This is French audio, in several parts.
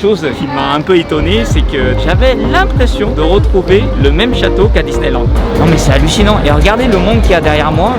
Chose qui m'a un peu étonné, c'est que j'avais l'impression de retrouver le même château qu'à Disneyland. Non mais c'est hallucinant, et regardez le monde qu'il y a derrière moi.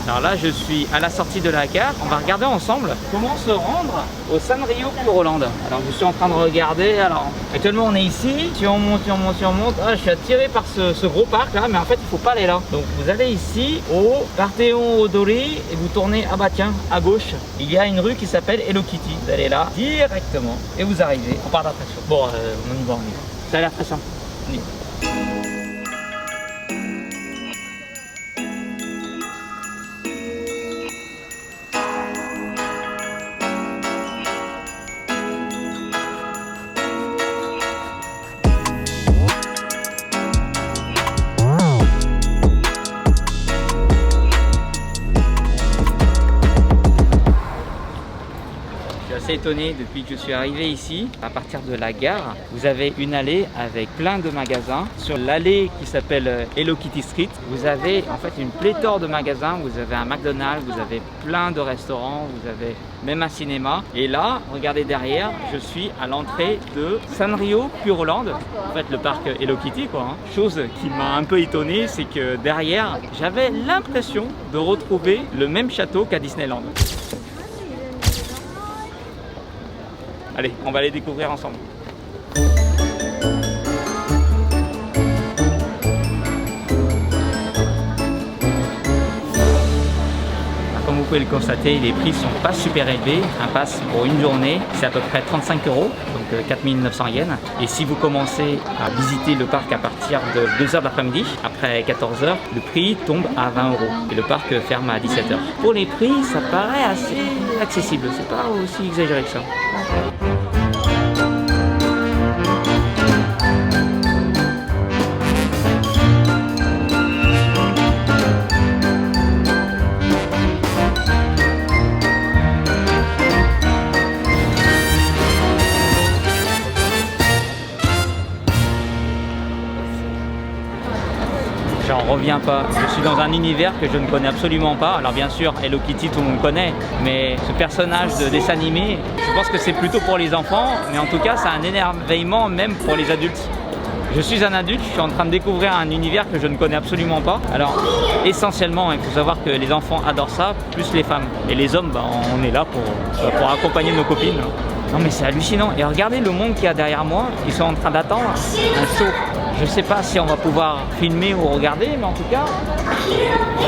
Alors là, je suis à la sortie de la gare. On va regarder ensemble comment se rendre au Sanrio Puroland. Alors, je suis en train de regarder. Alors, actuellement, on est ici. Si on monte, si on monte, si on monte. Ah, je suis attiré par ce gros parc là, mais en fait, il faut pas aller là. Donc, vous allez ici au Parthéon Odori et vous tournez. Ah bah tiens, à gauche, il y a une rue qui s'appelle Hello Kitty. Vous allez là directement et vous arrivez. On part d'attraction. Bon, on y va, on y va. Ça a l'air très simple. On y va. Assez étonné depuis que je suis arrivé ici. À partir de la gare, vous avez une allée avec plein de magasins. Sur l'allée qui s'appelle Hello Kitty Street, vous avez en fait une pléthore de magasins. Vous avez un McDonald's, vous avez plein de restaurants, vous avez même un cinéma. Et là, regardez derrière, je suis à l'entrée de Sanrio Puroland, en fait le parc Hello Kitty quoi. Chose qui m'a un peu étonné, c'est que derrière, j'avais l'impression de retrouver le même château qu'à Disneyland. Allez, on va les découvrir ensemble. Comme vous pouvez le constater, les prix sont pas super élevés. Un pass pour une journée, c'est à peu près 35 €, donc 4 900 yens. Et si vous commencez à visiter le parc à partir de 2 h de l'après-midi, après 14 h, le prix tombe à 20 €. Et le parc ferme à 17 h. Pour les prix, ça paraît assez accessible. C'est pas aussi exagéré que ça. J'en reviens pas. Je suis dans un univers que je ne connais absolument pas. Alors bien sûr, Hello Kitty, tout le monde connaît, mais ce personnage de dessin animé, je pense que c'est plutôt pour les enfants, mais en tout cas, c'est un émerveillement même pour les adultes. Je suis un adulte, je suis en train de découvrir un univers que je ne connais absolument pas. Alors, essentiellement, il faut savoir que les enfants adorent ça, plus les femmes. Et les hommes, on est là pour accompagner nos copines. Non mais c'est hallucinant. Et regardez le monde qu'il y a derrière moi. Ils sont en train d'attendre un show. Je ne sais pas si on va pouvoir filmer ou regarder, mais en tout cas,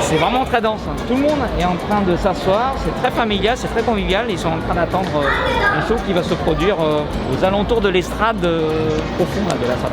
c'est vraiment très dense. Tout le monde est en train de s'asseoir, c'est très familial, c'est très convivial. Ils sont en train d'attendre un show qui va se produire aux alentours de l'estrade profonde de la salle.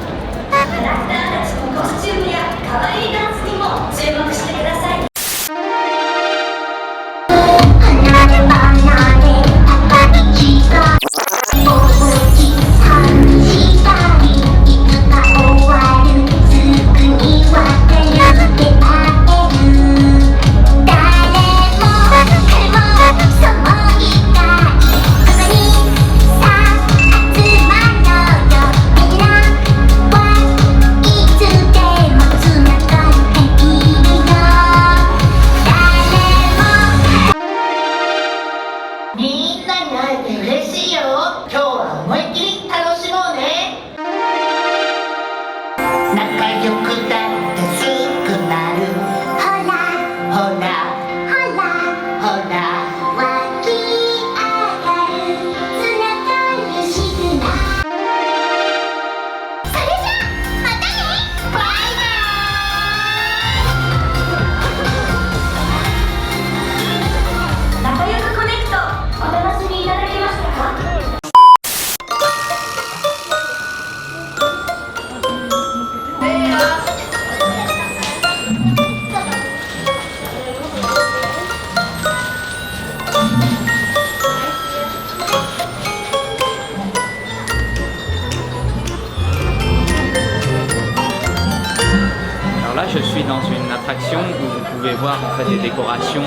là, je suis dans une attraction où vous pouvez voir en fait des décorations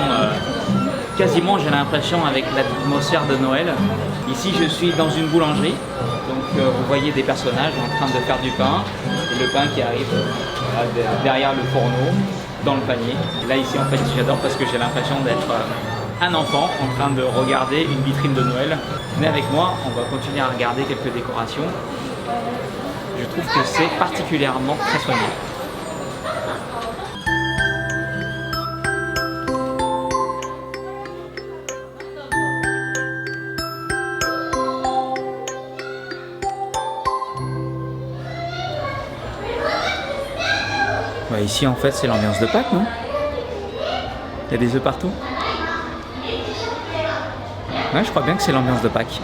quasiment, j'ai l'impression, avec l'atmosphère de Noël. Ici, je suis dans une boulangerie. Donc, vous voyez des personnages en train de faire du pain. Et le pain qui arrive derrière le fourneau, dans le panier. Et là, ici, en fait, j'adore parce que j'ai l'impression d'être un enfant en train de regarder une vitrine de Noël. Venez avec moi, on va continuer à regarder quelques décorations. Je trouve que c'est particulièrement très soigné. Ouais, ici en fait c'est l'ambiance de Pâques, non? Il y a des œufs partout. Ouais, je crois bien que c'est l'ambiance de Pâques.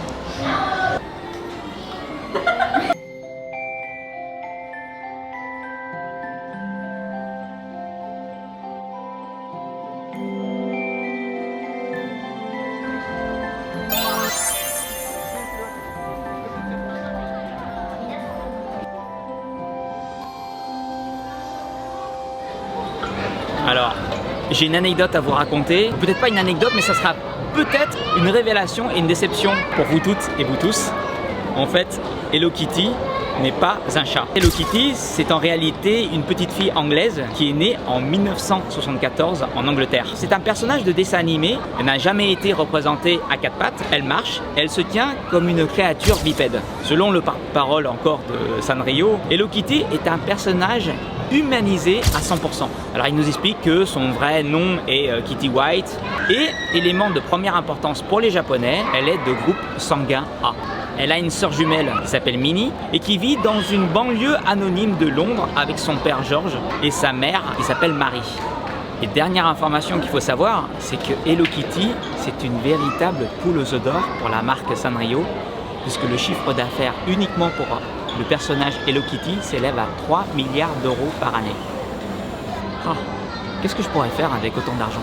Alors, j'ai une anecdote à vous raconter. Peut-être pas une anecdote, mais ça sera peut-être une révélation et une déception pour vous toutes et vous tous. En fait, Hello Kitty n'est pas un chat. Hello Kitty, c'est en réalité une petite fille anglaise qui est née en 1974 en Angleterre. C'est un personnage de dessin animé. Elle n'a jamais été représentée à quatre pattes. Elle marche, elle se tient comme une créature bipède. Selon le parole encore de Sanrio, Hello Kitty est un personnage humanisé à 100%. Alors il nous explique que son vrai nom est Kitty White et, élément de première importance pour les Japonais, elle est de groupe sanguin A. Elle a une sœur jumelle qui s'appelle Minnie et qui vit dans une banlieue anonyme de Londres avec son père George et sa mère qui s'appelle Marie. Et dernière information qu'il faut savoir, c'est que Hello Kitty, c'est une véritable poule aux œufs d'or pour la marque Sanrio, puisque le chiffre d'affaires uniquement pour le personnage Hello Kitty s'élève à 3 milliards d'euros par année. Oh, qu'est-ce que je pourrais faire avec autant d'argent?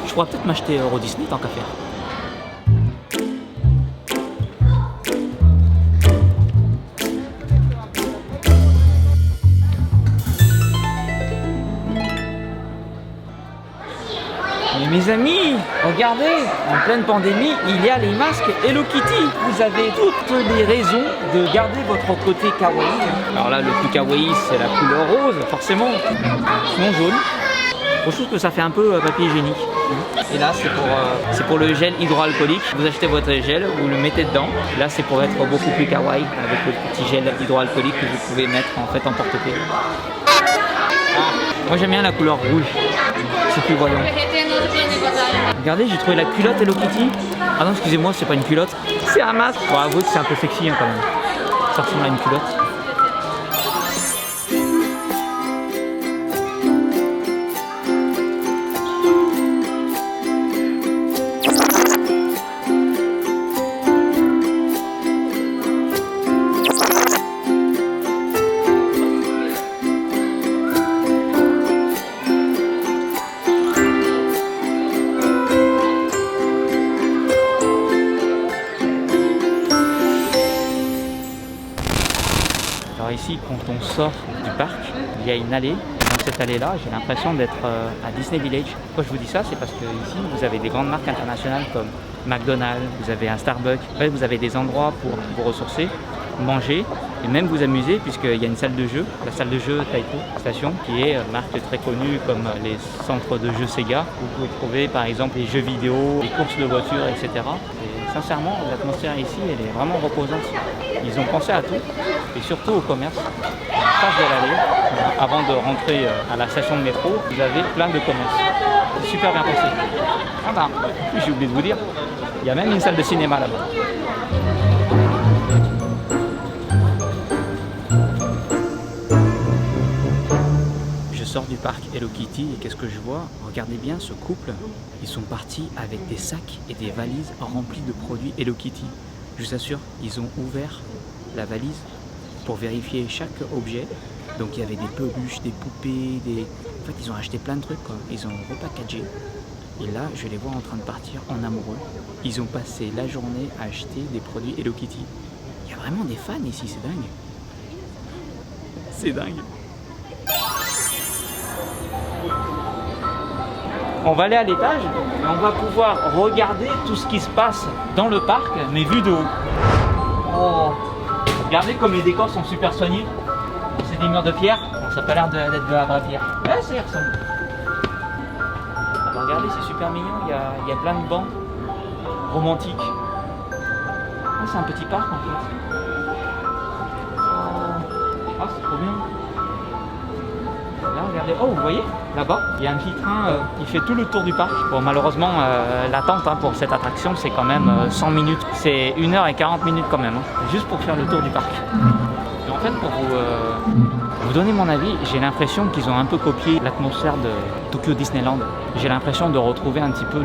Je pourrais peut-être m'acheter Euro Disney tant qu'à faire. Mais mes amis, regardez, en pleine pandémie, il y a les masques Hello Kitty. Vous avez toutes les raisons de garder votre côté kawaii. Alors là, le plus kawaii, c'est la couleur rose, forcément. Sinon jaune. Je trouve que ça fait un peu papier hygiénique. Et là, c'est pour le gel hydroalcoolique. Vous achetez votre gel, vous le mettez dedans. Là, c'est pour être beaucoup plus kawaii avec le petit gel hydroalcoolique que vous pouvez mettre en fait en porte-clés. Moi, j'aime bien la couleur rouge. C'est plus voyant. Regardez, j'ai trouvé la culotte Hello Kitty. Ah non, excusez-moi, c'est pas une culotte, c'est un masque. Bon, avouez que c'est un peu sexy hein, quand même. Ça ressemble à une culotte. Alors ici, quand on sort du parc, il y a une allée. Dans cette allée-là, j'ai l'impression d'être à Disney Village. Pourquoi je vous dis ça? C'est parce que ici, vous avez des grandes marques internationales comme McDonald's, vous avez un Starbucks. En fait, vous avez des endroits pour vous ressourcer, manger et même vous amuser, puisqu'il y a une salle de jeu, la salle de jeu Taiko Station, qui est une marque très connue comme les centres de jeux Sega. Vous pouvez trouver par exemple les jeux vidéo, les courses de voitures, etc. Et sincèrement, l'atmosphère ici, elle est vraiment reposante. Ils ont pensé à tout, et surtout au commerce. Face de l'allée, avant de rentrer à la station de métro, vous avez plein de commerces. C'est super bien pensé. Ah bah, j'ai oublié de vous dire, il y a même une salle de cinéma là-bas. Je sors du parc Hello Kitty et qu'est-ce que je vois? Regardez bien ce couple, ils sont partis avec des sacs et des valises remplies de produits Hello Kitty. Je vous assure, ils ont ouvert la valise pour vérifier chaque objet. Donc il y avait des peluches, des poupées, En fait, ils ont acheté plein de trucs, quoi. Ils ont repackagé. Et là, je les vois en train de partir en amoureux. Ils ont passé la journée à acheter des produits Hello Kitty. Il y a vraiment des fans ici, c'est dingue. C'est dingue. On va aller à l'étage et on va pouvoir regarder tout ce qui se passe dans le parc, mais vu de haut. Oh. Regardez comme les décors sont super soignés. C'est des murs de pierre. Bon, ça n'a pas l'air d'être de la vraie pierre. Ouais, ça y ressemble. Alors, regardez, c'est super mignon. Il y a plein de bancs romantiques. Ah, c'est un petit parc en fait. Ah, c'est trop bien. Là, regardez. Oh, vous voyez, là-bas, il y a un petit train qui fait tout le tour du parc. Bon, malheureusement, l'attente pour cette attraction, c'est quand même 100 minutes. C'est 1h40 quand même, juste pour faire le tour du parc. Et en fait, pour vous donner mon avis, j'ai l'impression qu'ils ont un peu copié l'atmosphère de Tokyo Disneyland. J'ai l'impression de retrouver un petit peu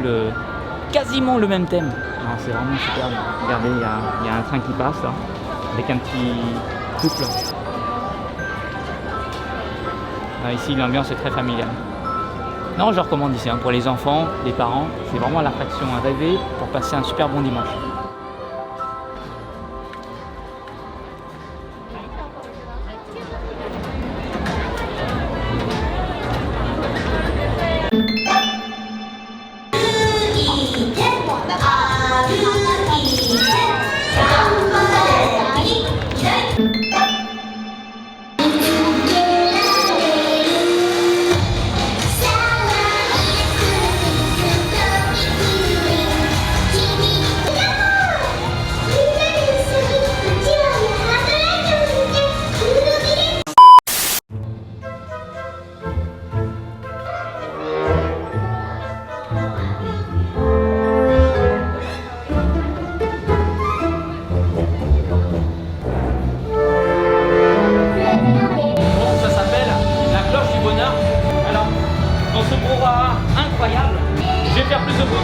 quasiment le même thème. C'est vraiment super. Regardez, il y a un train qui passe là, avec un petit couple. Là, ici, l'ambiance est très familiale. Non, je recommande ici pour les enfants, les parents. C'est vraiment l'attraction à rêver pour passer un super bon dimanche. Incroyable, je vais faire plus de bruit.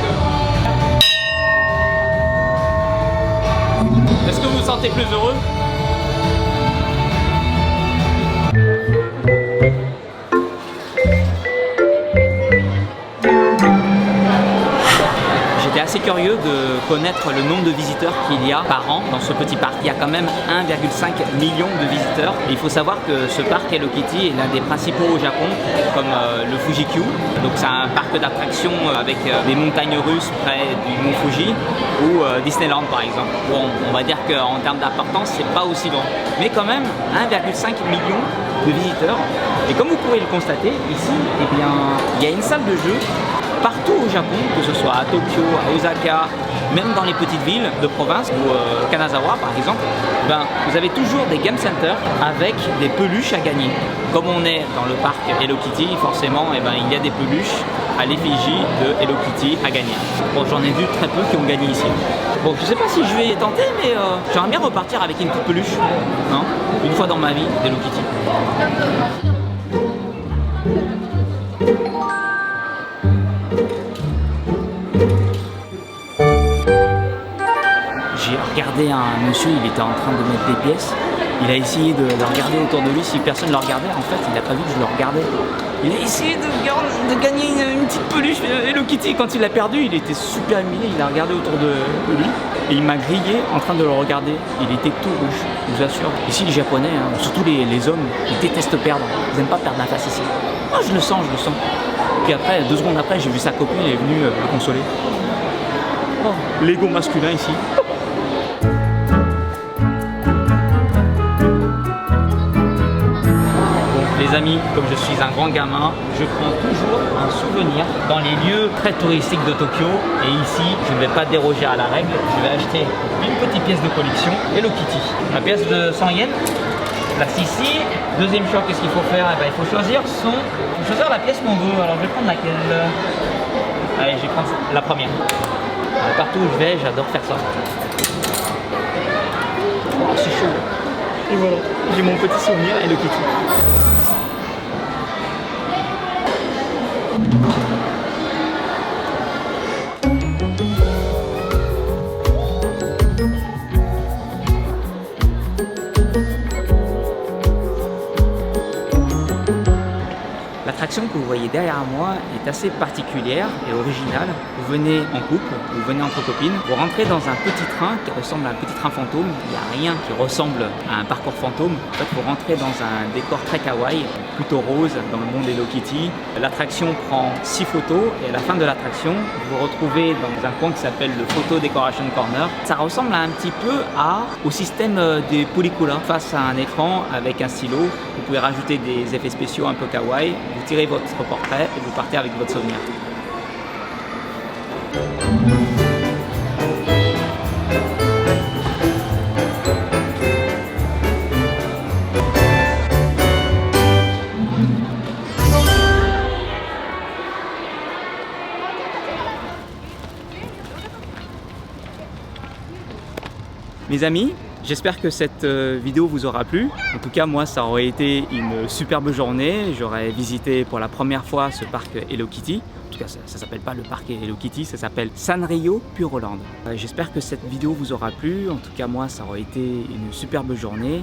Est-ce que vous vous sentez plus heureux? J'étais assez curieux de connaître le nombre de visiteurs qu'il y a par an dans ce petit parc. Il y a quand même 1,5 million de visiteurs. Et il faut savoir que ce parc Hello Kitty est l'un des principaux au Japon, comme le Fuji-Q. Donc c'est un parc d'attractions avec des montagnes russes près du mont Fuji ou Disneyland par exemple. Bon, on va dire qu'en termes d'importance, c'est pas aussi grand. Mais quand même 1,5 million de visiteurs. Et comme vous pourrez le constater, ici, eh bien, il y a une salle de jeu partout au Japon, que ce soit à Tokyo, à Osaka, même dans les petites villes de province ou Kanazawa par exemple, vous avez toujours des game centers avec des peluches à gagner. Comme on est dans le parc Hello Kitty, forcément il y a des peluches à l'effigie de Hello Kitty à gagner. Bon, j'en ai vu très peu qui ont gagné ici. Bon, je sais pas si je vais tenter, mais j'aimerais bien repartir avec une petite peluche, hein, une fois dans ma vie d'Hello Kitty. J'ai regardé un monsieur, il était en train de mettre des pièces. Il a essayé de regarder autour de lui. Si personne ne le regardait, en fait, il n'a pas vu que je le regardais. Il a essayé de gagner une petite peluche Hello Kitty. Quand il l'a perdu, il était super humilié. Il a regardé autour de lui et il m'a grillé en train de le regarder. Il était tout rouge, je vous assure. Ici, les Japonais, surtout les hommes, ils détestent perdre. Ils n'aiment pas perdre la face ici. Moi, je le sens, je le sens. Puis après, 2 secondes après, j'ai vu sa copine, elle est venue le consoler. Oh, l'ego masculin ici. Les amis, comme je suis un grand gamin, je prends toujours un souvenir dans les lieux très touristiques de Tokyo. Et ici, je ne vais pas déroger à la règle. Je vais acheter une petite pièce de collection Hello Kitty. Ma pièce de 100 yens, place ici. Deuxième choix, qu'est-ce qu'il faut faire? Il faut choisir la pièce qu'on veut. Alors je vais prendre laquelle? Allez, je vais prendre la première. Partout où je vais, j'adore faire ça. Oh, c'est chaud. Et voilà, j'ai mon petit souvenir Hello Kitty. L'attraction que vous voyez derrière moi est assez particulière et originale. Vous venez en couple, vous venez entre copines, vous rentrez dans un petit train qui ressemble à un petit train fantôme. Il n'y a rien qui ressemble à un parcours fantôme. En fait, vous rentrez dans un décor très kawaii, plutôt rose, dans le monde Hello Kitty. L'attraction prend 6 photos et à la fin de l'attraction, vous vous retrouvez dans un coin qui s'appelle le Photo Decoration Corner. Ça ressemble un petit peu au système des pellicules. Face à un écran avec un stylo, vous pouvez rajouter des effets spéciaux un peu kawaii. Vous tirez votre portrait et vous partez avec votre souvenir. Mes amis, j'espère que cette vidéo vous aura plu. En tout cas, moi, ça aurait été une superbe journée. J'aurais visité pour la première fois ce parc Hello Kitty. En tout cas, ça ne s'appelle pas le parc Hello Kitty, ça s'appelle Sanrio Puroland. J'espère que cette vidéo vous aura plu. En tout cas, moi, ça aurait été une superbe journée.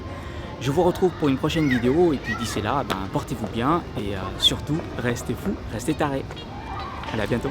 Je vous retrouve pour une prochaine vidéo. Et puis d'ici là, portez-vous bien. Et surtout, restez fous, restez tarés. Allez, à bientôt.